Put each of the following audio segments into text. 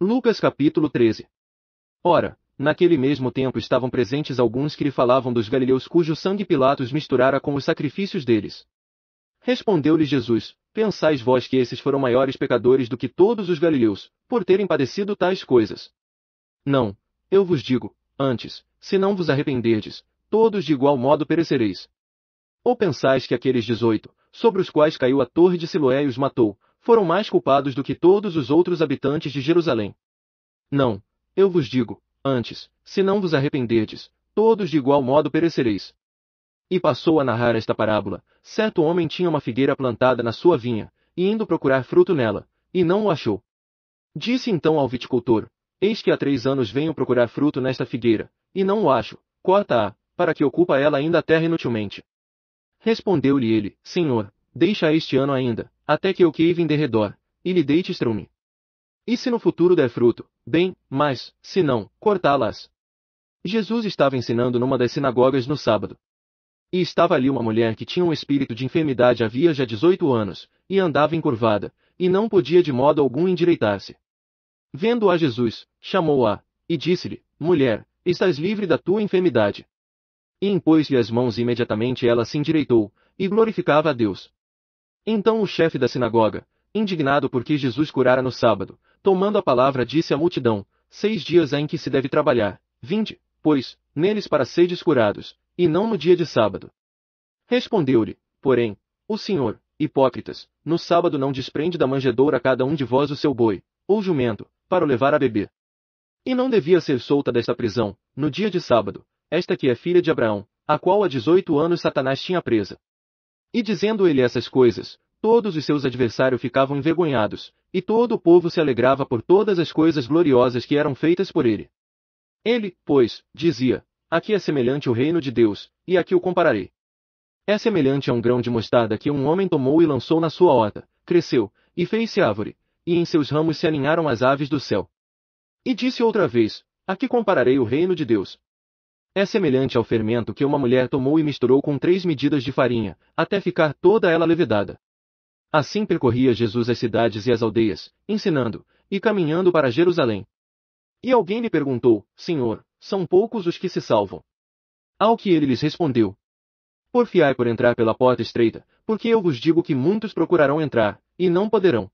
Lucas capítulo 13. Ora, naquele mesmo tempo estavam presentes alguns que lhe falavam dos galileus cujo sangue Pilatos misturara com os sacrifícios deles. Respondeu-lhe Jesus: Pensais vós que esses foram maiores pecadores do que todos os galileus, por terem padecido tais coisas? Não, eu vos digo, antes, se não vos arrependerdes, todos de igual modo perecereis. Ou pensais que aqueles 18, sobre os quais caiu a torre de Siloé e os matou, foram mais culpados do que todos os outros habitantes de Jerusalém? Não, eu vos digo, antes, se não vos arrependerdes, todos de igual modo perecereis. E passou a narrar esta parábola: certo homem tinha uma figueira plantada na sua vinha, e indo procurar fruto nela, e não o achou. Disse então ao viticultor: Eis que há 3 anos venho procurar fruto nesta figueira, e não o acho, corta-a, para que ocupa ela ainda a terra inutilmente. Respondeu-lhe ele: Senhor, deixa este ano ainda, até que eu queive em derredor, e lhe deite estrume. E se no futuro der fruto, bem, mas, se não, cortá-las. Jesus estava ensinando numa das sinagogas no sábado. E estava ali uma mulher que tinha um espírito de enfermidade havia já 18 anos, e andava encurvada, e não podia de modo algum endireitar-se. Vendo-a Jesus, chamou-a, e disse-lhe: Mulher, estás livre da tua enfermidade. E impôs-lhe as mãos e imediatamente ela se endireitou, e glorificava a Deus. Então o chefe da sinagoga, indignado porque Jesus curara no sábado, tomando a palavra disse à multidão: 6 dias há em que se deve trabalhar, vinde, pois, neles para seres curados, e não no dia de sábado. Respondeu-lhe, porém, o Senhor: Hipócritas, no sábado não desprende da manjedoura cada um de vós o seu boi, ou jumento, para o levar a beber. E não devia ser solta desta prisão, no dia de sábado, esta que é filha de Abraão, a qual há 18 anos Satanás tinha presa. E dizendo ele essas coisas, todos os seus adversários ficavam envergonhados, e todo o povo se alegrava por todas as coisas gloriosas que eram feitas por ele. Ele, pois, dizia: Aqui é semelhante o reino de Deus, e aqui o compararei. É semelhante a um grão de mostarda que um homem tomou e lançou na sua horta, cresceu, e fez-se árvore, e em seus ramos se aninharam as aves do céu. E disse outra vez: Aqui compararei o reino de Deus. É semelhante ao fermento que uma mulher tomou e misturou com 3 medidas de farinha, até ficar toda ela levedada. Assim percorria Jesus as cidades e as aldeias, ensinando, e caminhando para Jerusalém. E alguém lhe perguntou: Senhor, são poucos os que se salvam? Ao que ele lhes respondeu: Porfiai por entrar pela porta estreita, porque eu vos digo que muitos procurarão entrar, e não poderão.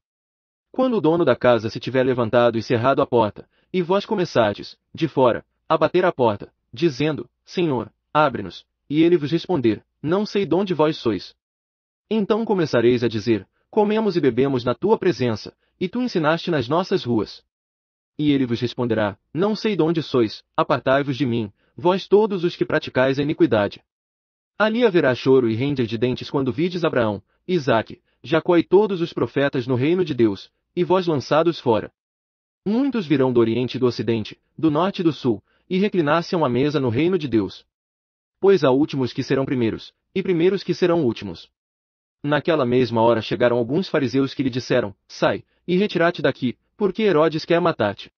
Quando o dono da casa se tiver levantado e cerrado a porta, e vós começardes, de fora, a bater à porta, dizendo: Senhor, abre-nos, e ele vos responder: Não sei de onde vós sois. Então começareis a dizer: Comemos e bebemos na tua presença, e tu ensinaste nas nossas ruas. E ele vos responderá: Não sei de onde sois, apartai-vos de mim, vós todos os que praticais a iniquidade. Ali haverá choro e ranger de dentes quando vides Abraão, Isaque, Jacó e todos os profetas no reino de Deus, e vós lançados fora. Muitos virão do oriente e do ocidente, do norte e do sul, e reclinar-se-ão à mesa no reino de Deus. Pois há últimos que serão primeiros, e primeiros que serão últimos. Naquela mesma hora chegaram alguns fariseus que lhe disseram: Sai, e retira-te daqui, porque Herodes quer matar-te.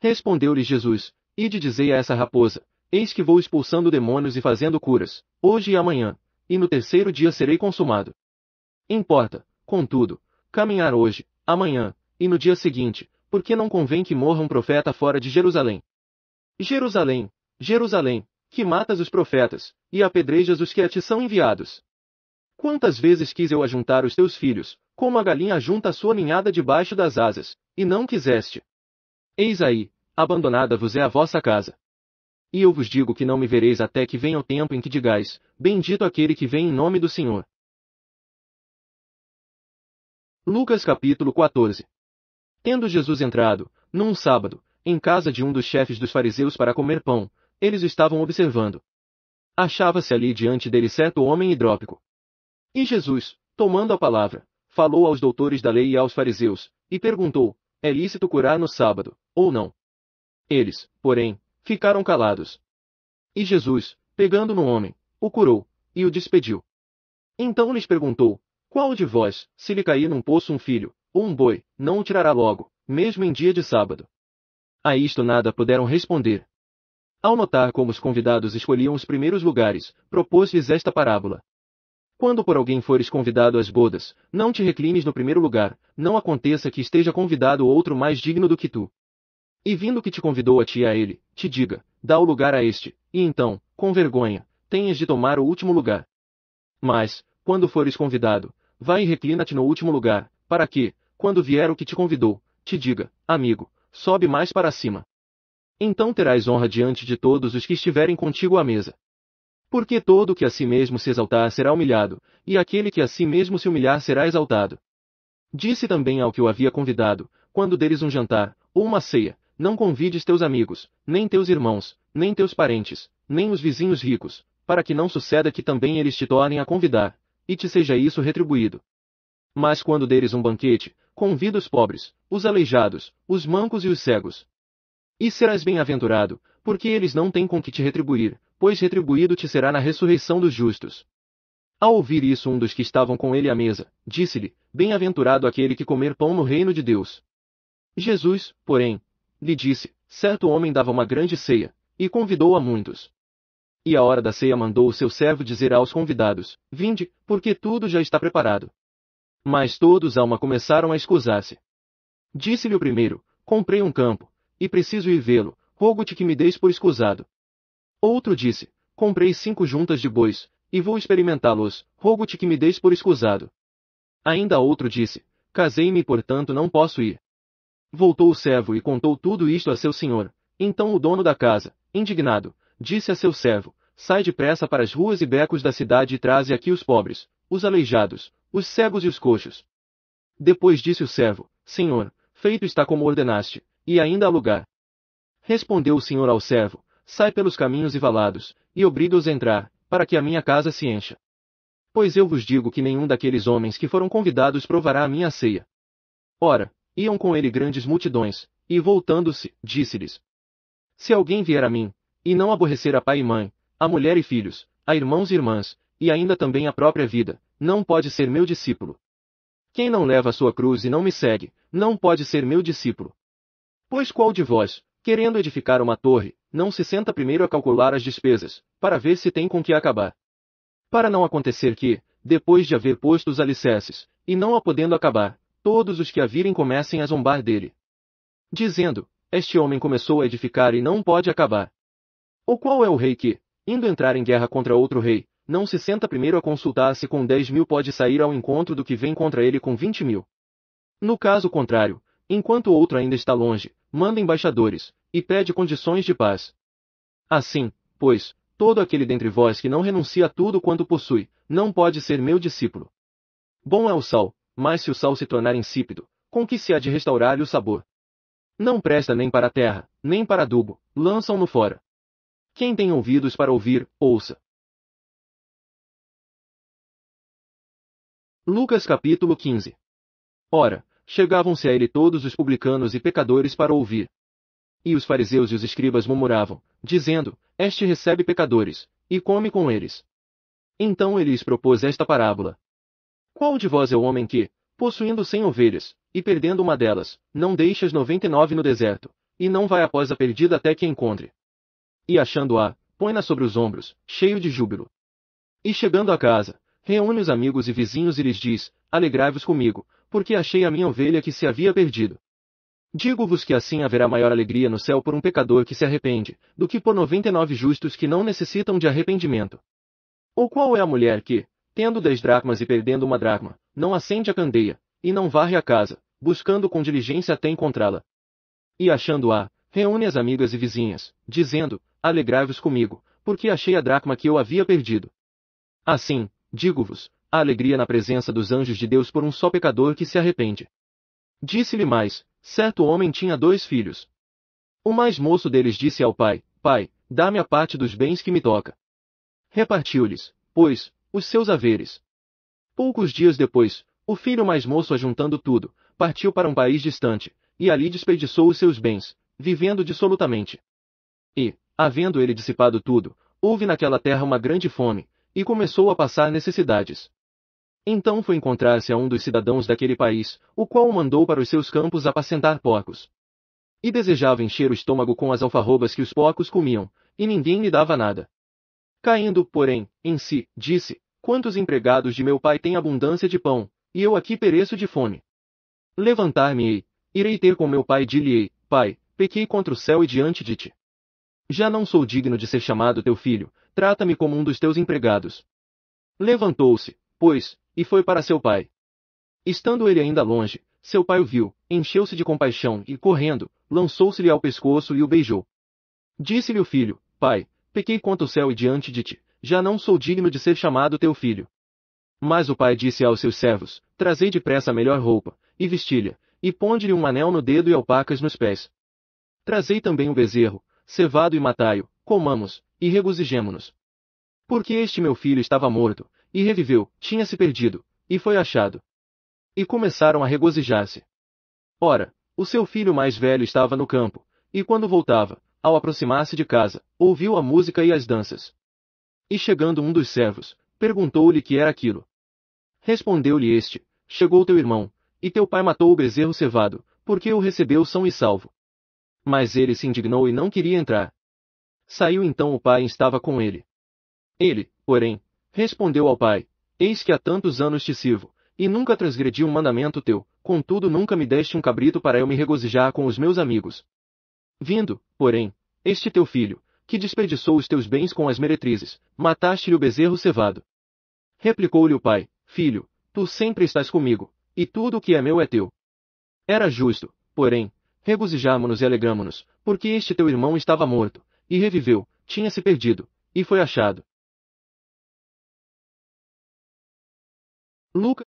Respondeu-lhes Jesus: Ide dizei a essa raposa: Eis que vou expulsando demônios e fazendo curas, hoje e amanhã, e no terceiro dia serei consumado. Importa, contudo, caminhar hoje, amanhã, e no dia seguinte, porque não convém que morra um profeta fora de Jerusalém. Jerusalém, Jerusalém, que matas os profetas, e apedrejas os que a ti são enviados. Quantas vezes quis eu ajuntar os teus filhos, como a galinha ajunta a sua ninhada debaixo das asas, e não quiseste. Eis aí, abandonada vos é a vossa casa. E eu vos digo que não me vereis até que venha o tempo em que digais: Bendito aquele que vem em nome do Senhor. Lucas capítulo 14. Tendo Jesus entrado, num sábado, em casa de um dos chefes dos fariseus para comer pão, eles estavam observando. Achava-se ali diante dele certo homem hidrópico. E Jesus, tomando a palavra, falou aos doutores da lei e aos fariseus, e perguntou: É lícito curar no sábado, ou não? Eles, porém, ficaram calados. E Jesus, pegando no homem, o curou, e o despediu. Então lhes perguntou: Qual de vós, se lhe cair num poço um filho, ou um boi, não o tirará logo, mesmo em dia de sábado? A isto nada puderam responder. Ao notar como os convidados escolhiam os primeiros lugares, propôs-lhes esta parábola. Quando por alguém fores convidado às bodas, não te reclines no primeiro lugar, não aconteça que esteja convidado outro mais digno do que tu. E vindo que te convidou a ti e a ele, te diga, dá o lugar a este, e então, com vergonha, tenhas de tomar o último lugar. Mas, quando fores convidado, vai e reclina-te no último lugar, para que, quando vier o que te convidou, te diga, amigo, sobe mais para cima. Então terás honra diante de todos os que estiverem contigo à mesa. Porque todo o que a si mesmo se exaltar será humilhado, e aquele que a si mesmo se humilhar será exaltado. Disse também ao que o havia convidado, quando deres um jantar, ou uma ceia, não convides teus amigos, nem teus irmãos, nem teus parentes, nem os vizinhos ricos, para que não suceda que também eles te tornem a convidar, e te seja isso retribuído. Mas quando deres um banquete, convida os pobres, os aleijados, os mancos e os cegos. E serás bem-aventurado, porque eles não têm com que te retribuir, pois retribuído te será na ressurreição dos justos. Ao ouvir isso um dos que estavam com ele à mesa, disse-lhe, bem-aventurado aquele que comer pão no reino de Deus. Jesus, porém, lhe disse, certo homem dava uma grande ceia, e convidou a muitos. E à hora da ceia mandou o seu servo dizer aos convidados, vinde, porque tudo já está preparado. Mas todos a uma começaram a escusar-se. Disse-lhe o primeiro, comprei um campo, e preciso ir vê-lo, rogo-te que me deis por escusado. Outro disse, comprei 5 juntas de bois, e vou experimentá-los, rogo-te que me deis por escusado. Ainda outro disse, casei-me e portanto não posso ir. Voltou o servo e contou tudo isto a seu senhor. Então o dono da casa, indignado, disse a seu servo, sai depressa para as ruas e becos da cidade e traze aqui os pobres, os aleijados, os cegos e os coxos. Depois disse o servo, Senhor, feito está como ordenaste, e ainda há lugar. Respondeu o senhor ao servo, sai pelos caminhos e valados, e obriga-os a entrar, para que a minha casa se encha. Pois eu vos digo que nenhum daqueles homens que foram convidados provará a minha ceia. Ora, iam com ele grandes multidões, e voltando-se, disse-lhes, se alguém vier a mim, e não aborrecer a pai e mãe, a mulher e filhos, a irmãos e irmãs, e ainda também a própria vida, não pode ser meu discípulo. Quem não leva a sua cruz e não me segue, não pode ser meu discípulo. Pois qual de vós, querendo edificar uma torre, não se senta primeiro a calcular as despesas, para ver se tem com que acabar? Para não acontecer que, depois de haver posto os alicerces, e não a podendo acabar, todos os que a virem comecem a zombar dele, dizendo, este homem começou a edificar e não pode acabar. Ou qual é o rei que, indo entrar em guerra contra outro rei, não se senta primeiro a consultar se com 10.000 pode sair ao encontro do que vem contra ele com 20.000? No caso contrário, enquanto o outro ainda está longe, manda embaixadores, e pede condições de paz. Assim, pois, todo aquele dentre vós que não renuncia a tudo quanto possui, não pode ser meu discípulo. Bom é o sal, mas se o sal se tornar insípido, com que se há de restaurar-lhe o sabor? Não presta nem para a terra, nem para adubo, lançam-no fora. Quem tem ouvidos para ouvir, ouça. Lucas capítulo 15. Ora, chegavam-se a ele todos os publicanos e pecadores para ouvir. E os fariseus e os escribas murmuravam, dizendo, este recebe pecadores, e come com eles. Então ele lhes propôs esta parábola. Qual de vós é o homem que, possuindo 100 ovelhas, e perdendo uma delas, não deixa as 99 no deserto, e não vai após a perdida até que a encontre? E achando-a, põe-na sobre os ombros, cheio de júbilo. E chegando a casa, reúne os amigos e vizinhos e lhes diz, alegrai-vos comigo, porque achei a minha ovelha que se havia perdido. Digo-vos que assim haverá maior alegria no céu por um pecador que se arrepende, do que por 99 justos que não necessitam de arrependimento. Ou qual é a mulher que, tendo 10 dracmas e perdendo uma dracma, não acende a candeia, e não varre a casa, buscando com diligência até encontrá-la? E achando-a, reúne as amigas e vizinhas, dizendo, alegrai-vos comigo, porque achei a dracma que eu havia perdido. Assim, digo-vos, há alegria na presença dos anjos de Deus por um só pecador que se arrepende. Disse-lhe mais, certo homem tinha 2 filhos. O mais moço deles disse ao pai, pai, dá-me a parte dos bens que me toca. Repartiu-lhes, pois, os seus haveres. Poucos dias depois, o filho mais moço ajuntando tudo, partiu para um país distante, e ali desperdiçou os seus bens, vivendo dissolutamente. E, havendo ele dissipado tudo, houve naquela terra uma grande fome, e começou a passar necessidades. Então foi encontrar-se a um dos cidadãos daquele país, o qual o mandou para os seus campos apacentar porcos. E desejava encher o estômago com as alfarrobas que os porcos comiam, e ninguém lhe dava nada. Caindo, porém, em si, disse, quantos empregados de meu pai têm abundância de pão, e eu aqui pereço de fome. Levantar-me-ei, irei ter com meu pai e dir-lhe-ei, pai, pequei contra o céu e diante de ti. Já não sou digno de ser chamado teu filho, trata-me como um dos teus empregados. Levantou-se, pois, e foi para seu pai. Estando ele ainda longe, seu pai o viu, encheu-se de compaixão e, correndo, lançou-se-lhe ao pescoço e o beijou. Disse-lhe o filho: Pai, pequei contra o céu e diante de ti, já não sou digno de ser chamado teu filho. Mas o pai disse aos seus servos: Trazei depressa a melhor roupa, e vesti-lhe, e ponde-lhe um anel no dedo e alpacas nos pés. Trazei também o bezerro, cevado e matai-o, comamos, e regozijemo-nos. Porque este meu filho estava morto, e reviveu, tinha se perdido, e foi achado. E começaram a regozijar-se. Ora, o seu filho mais velho estava no campo, e quando voltava, ao aproximar-se de casa, ouviu a música e as danças. E chegando um dos servos, perguntou-lhe que era aquilo. Respondeu-lhe este: Chegou teu irmão, e teu pai matou o bezerro cevado, porque o recebeu são e salvo. Mas ele se indignou e não queria entrar. Saiu então o pai e estava com ele. Ele, porém, respondeu ao pai: Eis que há tantos anos te sirvo, e nunca transgredi um mandamento teu, contudo nunca me deste um cabrito para eu me regozijar com os meus amigos. Vindo, porém, este teu filho, que desperdiçou os teus bens com as meretrizes, mataste-lhe o bezerro cevado. Replicou-lhe o pai: Filho, tu sempre estás comigo, e tudo o que é meu é teu. Era justo, porém, regozijamo-nos e alegramo-nos, porque este teu irmão estava morto, e reviveu, tinha se perdido, e foi achado. Lucas